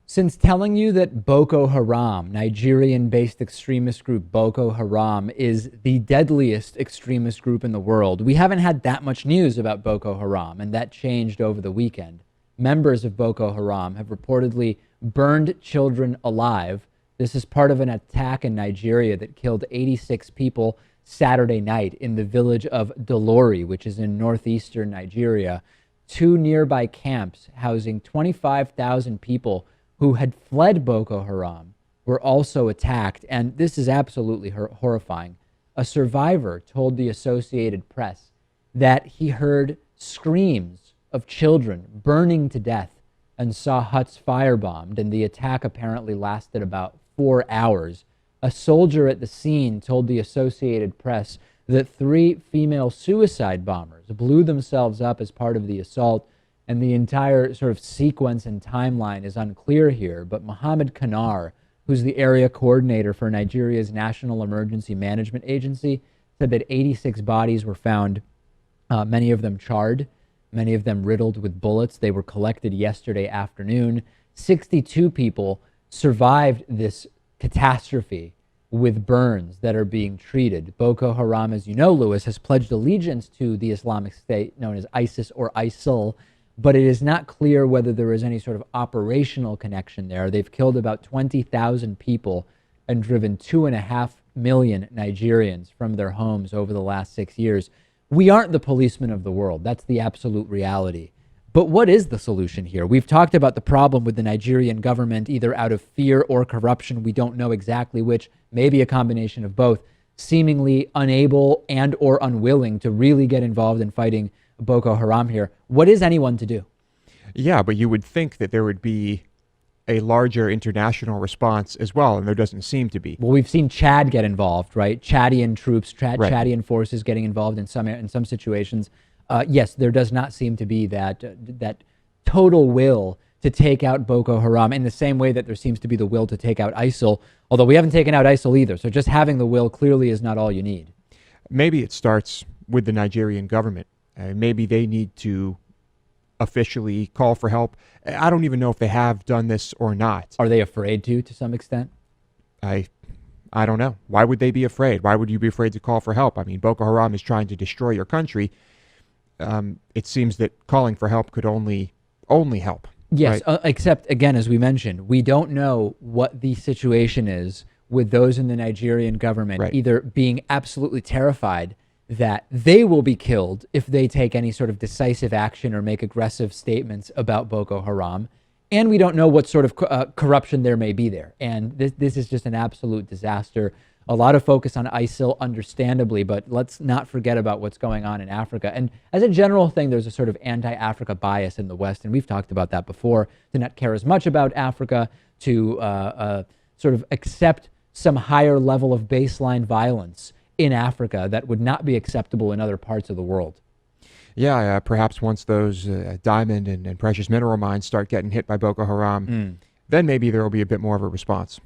Since telling you that Boko Haram, Nigerian-based extremist group Boko Haram, is the deadliest extremist group in the world, we haven't had that much news about Boko Haram, and that changed over the weekend. Members of Boko Haram have reportedly burned children alive. This is part of an attack in Nigeria that killed 86 people Saturday night in the village of Dolori, which is in northeastern Nigeria. Two nearby camps housing 25,000 people who had fled Boko Haram were also attacked, and this is absolutely horrifying. A survivor told the Associated Press that he heard screams of children burning to death and saw huts firebombed, and the attack apparently lasted about 4 hours. A soldier at the scene told the Associated Press that 3 female suicide bombers blew themselves up as part of the assault, and the entire sort of sequence and timeline is unclear here. But Mohammed Kanar, who's the area coordinator for Nigeria's National Emergency Management Agency, said that 86 bodies were found, many of them charred, many of them riddled with bullets. They were collected yesterday afternoon. 62 people survived this catastrophe with burns that are being treated. Boko Haram, as you know, Lewis, has pledged allegiance to the Islamic State known as ISIS or ISIL, but it is not clear whether there is any sort of operational connection there. They've killed about 20,000 people and driven 2.5 million Nigerians from their homes over the last 6 years. We aren't the policemen of the world. That's the absolute reality. But what is the solution here? We've talked about the problem with the Nigerian government, either out of fear or corruption. We don't know exactly which, maybe a combination of both, seemingly unable and or unwilling to really get involved in fighting Boko Haram here. What is anyone to do? Yeah, but you would think that there would be a larger international response as well, and there doesn't seem to be. Well, we've seen Chad get involved, right? Chadian troops, Right. Chadian forces getting involved in some situations. Yes, there does not seem to be that total will to take out Boko Haram in the same way that there seems to be the will to take out ISIL, although we haven't taken out ISIL either. So just having the will clearly is not all you need. Maybe it starts with the Nigerian government. Maybe they need to officially call for help. I don't even know if they have done this or not. Are they afraid to some extent? I don't know. Why would they be afraid? Why would you be afraid to call for help? I mean, Boko Haram is trying to destroy your country. It seems that calling for help could only help. Yes, Right? except, again, as we mentioned, we don't know what the situation is with those in the Nigerian government, Right. either being absolutely terrified that they will be killed if they take any sort of decisive action or make aggressive statements about Boko Haram, and we don't know what sort of corruption there may be there. And this is just an absolute disaster. A lot of focus on ISIL, understandably, but let's not forget about what's going on in Africa. And as a general thing, there's a sort of anti-Africa bias in the West, and we've talked about that before, to not care as much about Africa, to sort of accept some higher level of baseline violence in Africa that would not be acceptable in other parts of the world. Yeah, perhaps once those diamond and precious mineral mines start getting hit by Boko Haram, then maybe there will be a bit more of a response.